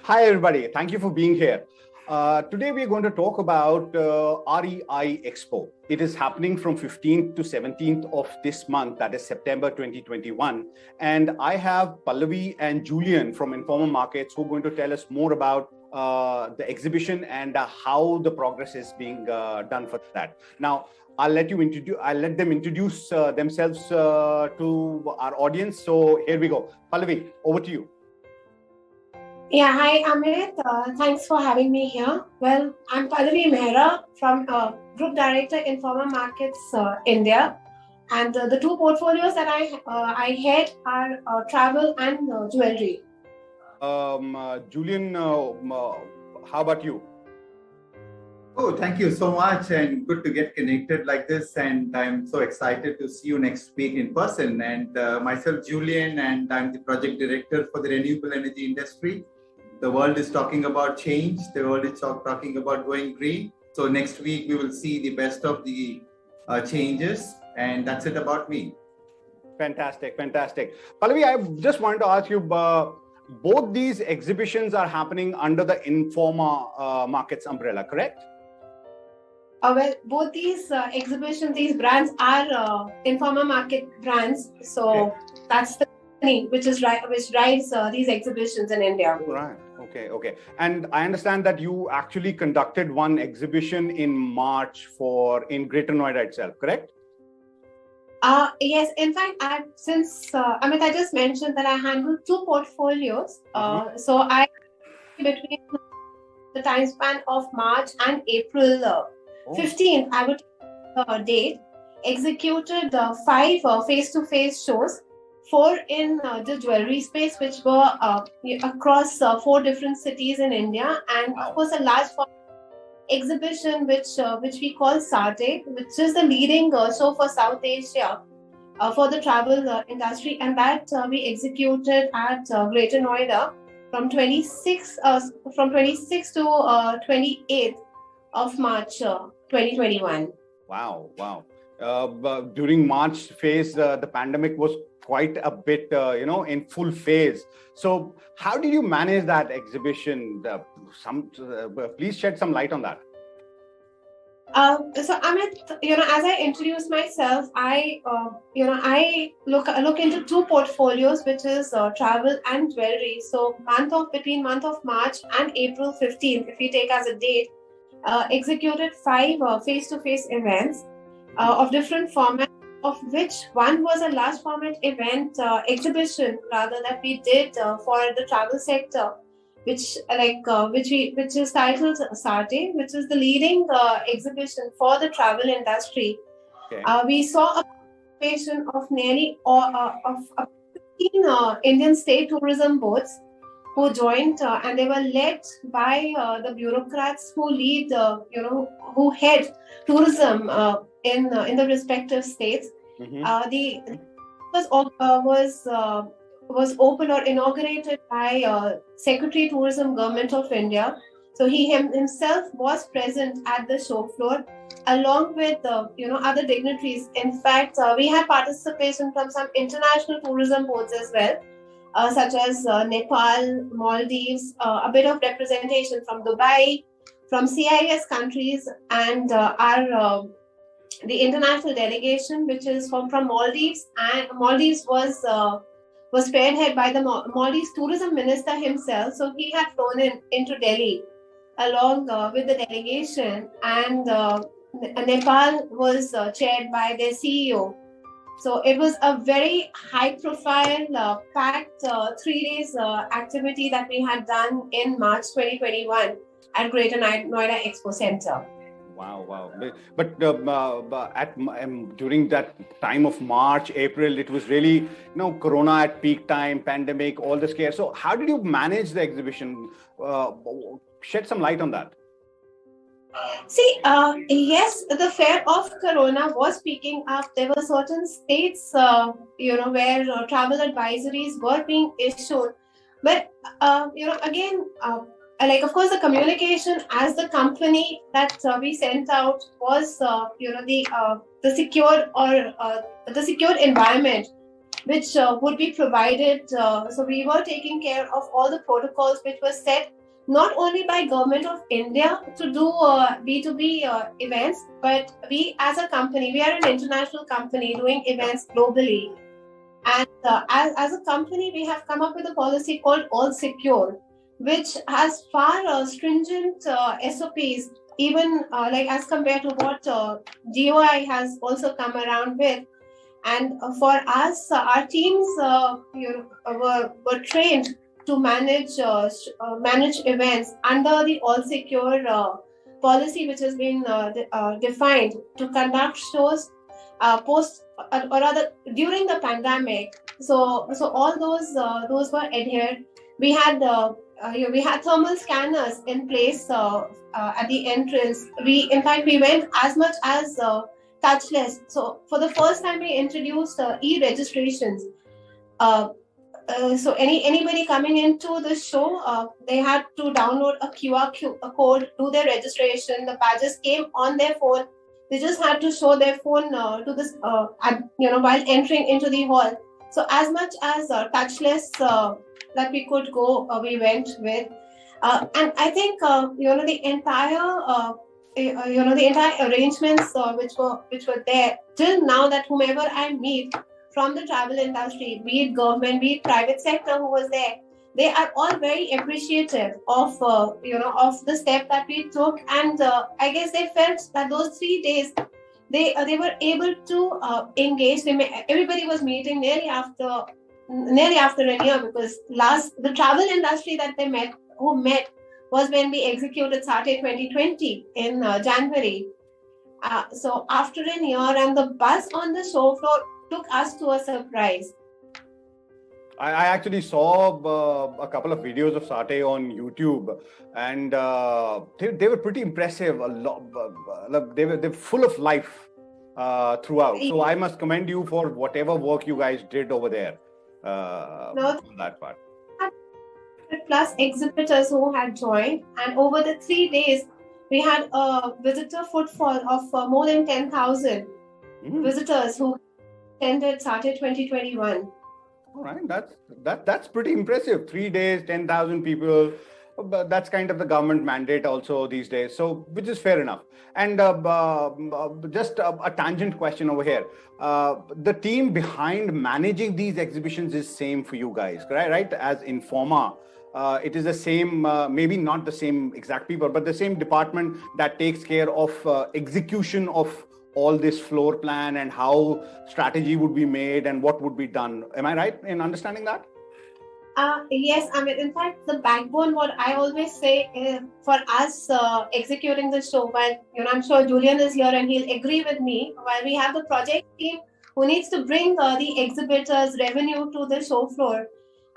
Hi, everybody. Thank you for being here. Today, we're going to talk about REI Expo. It is happening from 15th to 17th of this month, that is September 2021. And I have Pallavi and Julian from Informa Markets who are going to tell us more about the exhibition and how the progress is being done for that. Now, I'll let them introduce themselves to our audience. So here we go. Pallavi, over to you. Yeah, hi Amit. Thanks for having me here. Well, I'm Pallavi Mehra from Group Director Informa Markets India, and the two portfolios that I head are travel and jewelry. Julian, how about you? Oh, thank you so much, and good to get connected like this. And I'm so excited to see you next week in person. And myself, Julian, and I'm the project director for the renewable energy industry. The world is talking about change. The world is talking about going green. So next week we will see the best of the changes, and that's it about me. Fantastic, fantastic. Pallavi, I just wanted to ask you, both these exhibitions are happening under the Informa Markets umbrella, correct? Well, both these exhibitions, these brands are Informa Market brands. So okay. That's the company which drives these exhibitions in India. Right. Okay. And I understand that you actually conducted one exhibition in March in Greater Noida itself, correct? Yes. In fact, since Amit, I just mentioned that I handle two portfolios. So I, between the time span of March and April 15th, I would date, executed 5 face-to-face shows, 4 in the jewelry space, which were across 4 different cities in India, and of course a large exhibition which we call 𝗪𝗂𝗃, which is the leading show for South Asia for the travel industry, and that we executed at Greater Noida from 26 to 28th of March 2021. Wow. During March phase, the pandemic was quite a bit, in full phase. So how did you manage that exhibition? Please shed some light on that. So Amit, as I introduce myself, I look into two portfolios, which is travel and jewelry. So between month of March and April 15th, if we take as a date, executed 5 face-to-face events of different formats, of which one was a large format event exhibition that we did for the travel sector, which is titled 𝗪𝗪𝗃, which is the leading exhibition for the travel industry. Okay. We saw a participation of nearly 15 Indian state tourism boards who joined, and they were led by the bureaucrats who lead, who head tourism in the respective states. The was opened or inaugurated by Secretary Tourism, Government of India. So he himself was present at the show floor, along with other dignitaries. In fact, we had participation from some international tourism boards as well, such as Nepal, Maldives, a bit of representation from Dubai, from CIS countries, and the international delegation, which is from Maldives, and Maldives was spearheaded by the Maldives tourism minister himself. So he had flown into Delhi along with the delegation, and Nepal was chaired by their CEO. So it was a very high-profile, packed 3 days activity that we had done in March 2021 at Greater Noida Expo Center. Wow. But during that time of March, April, it was really, Corona at peak time, pandemic, all the scare. So how did you manage the exhibition? Shed some light on that. See, yes, the fear of Corona was picking up. There were certain states, where travel advisories were being issued. But, again, of course, the communication as the company that we sent out was, the secured environment which would be provided. So we were taking care of all the protocols which were set not only by Government of India to do B2B events, but we as a company, we are an international company doing events globally. And as a company, we have come up with a policy called All Secure, which has far stringent SOPs, even like as compared to what GOI has also come around with. And for us, our teams were trained to manage events under the All Secure policy, which has been defined to conduct shows post or rather during the pandemic. So all those were adhered. We had thermal scanners in place at the entrance. In fact we went as much as touchless. So for the first time we introduced e-registrations. So anybody coming into the show, they had to download a QR code, do their registration. The badges came on their phone. They just had to show their phone to this, while entering into the hall. So as much as touchless that we could go, we went with. And I think the entire arrangements which were there till now, that whomever I meet from the travel industry, be it government, be it private sector who was there, they are all very appreciative of the step that we took. And I guess they felt that those 3 days they were able to engage. Everybody was meeting nearly after a year, because the travel industry that they met was when we executed 𝗪𝗂𝗃 2020 in January. So after a year, and the buzz on the show floor took us to a surprise. I actually saw a couple of videos of 𝗪𝗂𝗃 on YouTube, and they were pretty impressive. They were full of life throughout. So I must commend you for whatever work you guys did over there. On that part. Plus exhibitors who had joined, and over the 3 days we had a visitor footfall of more than 10,000 visitors who attended 𝗪𝗃𝗃 2021. All right, that's pretty impressive. 3 days, 10,000 people. But that's kind of the government mandate also these days, so which is fair enough. And just a tangent question over here. The team behind managing these exhibitions is same for you guys, right? As Informa, it is the same, maybe not the same exact people, but the same department that takes care of execution of all this floor plan and how strategy would be made and what would be done. Am I right in understanding that? Yes, I mean, in fact, the backbone, what I always say is for us executing the show, while I'm sure Julian is here and he'll agree with me, while we have the project team who needs to bring the exhibitors' revenue to the show floor.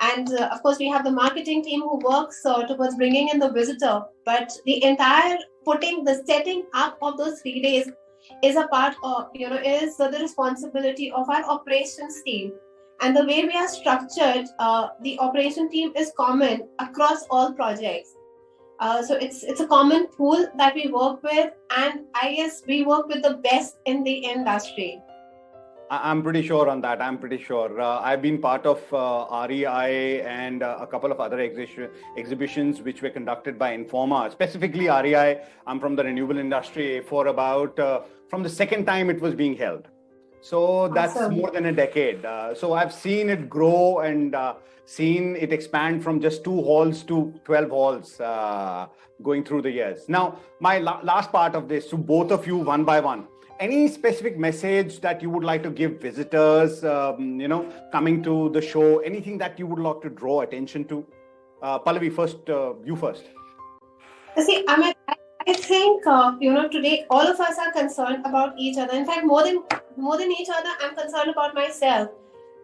And of course, we have the marketing team who works towards bringing in the visitor. But the entire the setting up of those 3 days is a part of, is the responsibility of our operations team. And the way we are structured, the operation team is common across all projects. So it's a common pool that we work with, and I guess we work with the best in the industry. I'm pretty sure on that. I'm pretty sure. I've been part of REI and a couple of other exhibitions which were conducted by Informa, specifically REI. I'm from the renewable industry for about, from the second time it was being held. So that's awesome. More than a decade. So I've seen it grow and seen it expand from just 2 halls to 12 halls going through the years. Now, my last part of this, to both of you one by one, any specific message that you would like to give visitors, coming to the show, anything that you would like to draw attention to? Pallavi, first, you first. See, I think, today all of us are concerned about each other. In fact, more than each other, I'm concerned about myself.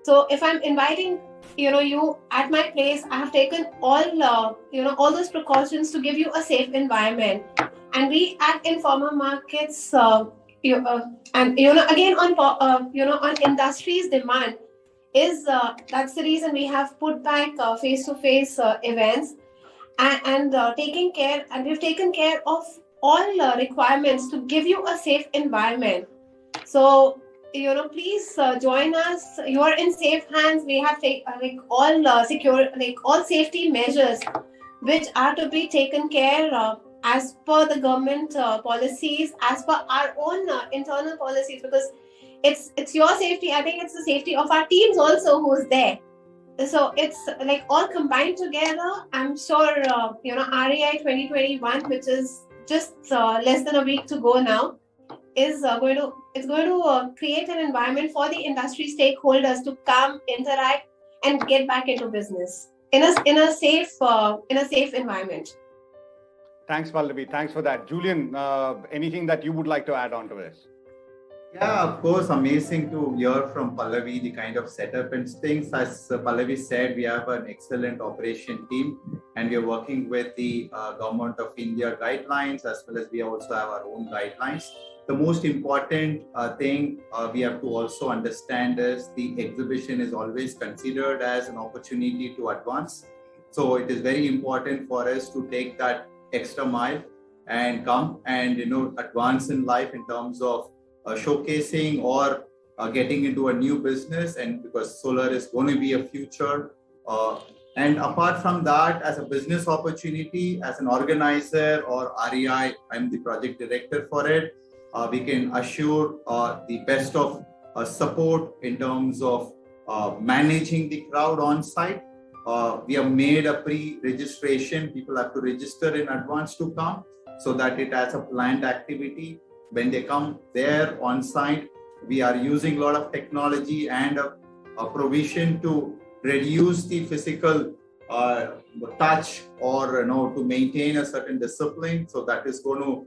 So if I'm inviting, you at my place, I have taken all those precautions to give you a safe environment. And we at Informa Markets, and again on industry's demand is that's the reason we have put back face-to-face events and taking care, and we've taken care of all requirements to give you a safe environment. So please join us. You are in safe hands. We have all safety measures which are to be taken care of as per the government policies, as per our own internal policies, because it's your safety. I think it's the safety of our teams also who's there. So it's like all combined together. I'm sure REI 2021, which is just less than a week to go now, is going to create an environment for the industry stakeholders to come, interact, and get back into business in a safe environment. Thanks, Pallavi. Thanks for that. Julian, anything that you would like to add on to this? Yeah, of course, amazing to hear from Pallavi the kind of setup and things. As Pallavi said, we have an excellent operation team and we are working with the Government of India guidelines, as well as we also have our own guidelines. The most important thing we have to also understand is the exhibition is always considered as an opportunity to advance. So it is very important for us to take that extra mile and come and advance in life in terms of showcasing or getting into a new business, and because solar is going to be a future. And apart from that, as a business opportunity, as an organizer or REI, I'm the project director for it. We can assure the best of support in terms of managing the crowd on site. We have made a pre-registration. People have to register in advance to come so that it has a planned activity. When they come there on site, we are using a lot of technology and a provision to reduce the physical touch or to maintain a certain discipline. So that is going to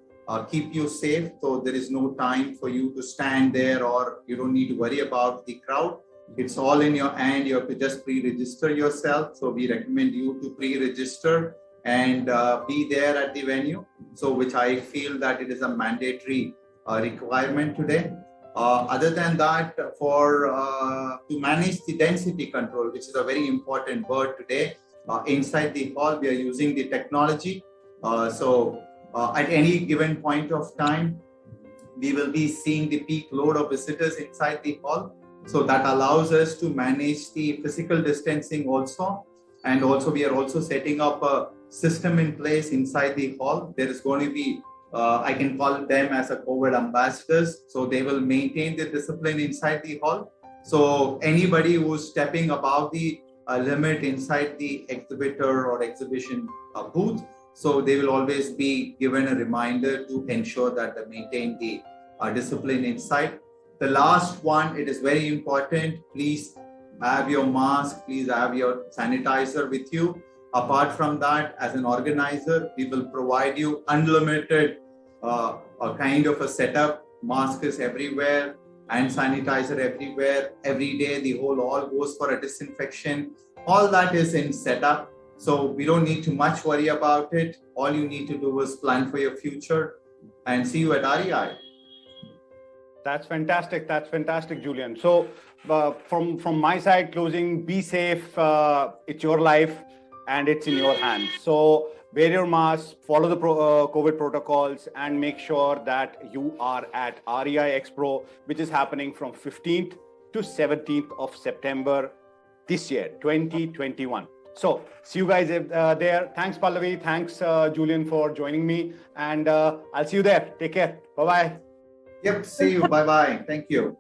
keep you safe. So there is no time for you to stand there, or you don't need to worry about the crowd. It's all in your hand. You have to just pre-register yourself. So we recommend you to pre-register and be there at the venue. So which I feel that it is a mandatory requirement today. Other than that, to manage the density control, which is a very important word today, inside the hall, we are using the technology. So at any given point of time, we will be seeing the peak load of visitors inside the hall. So that allows us to manage the physical distancing also. And also we are also setting up a system in place inside the hall. There is going to be, I can call them as a COVID ambassadors. So they will maintain the discipline inside the hall. So anybody who's stepping above the limit inside the exhibitor or exhibition booth, so they will always be given a reminder to ensure that they maintain the discipline inside. The last one, it is very important. Please have your mask, please have your sanitizer with you. Apart from that, as an organizer, we will provide you unlimited kind of a setup. Mask is everywhere and sanitizer everywhere. Every day, the whole hall goes for a disinfection. All that is in setup. So we don't need to much worry about it. All you need to do is plan for your future and see you at REI. That's fantastic. That's fantastic, Julian. So from my side, closing, be safe. It's your life and it's in your hands. So wear your mask, follow the COVID protocols, and make sure that you are at REI Expo, which is happening from 15th to 17th of September this year, 2021. So see you guys there. Thanks, Pallavi. Thanks, Julian, for joining me. And I'll see you there. Take care. Bye-bye. Yep. See you. Bye-bye. Thank you.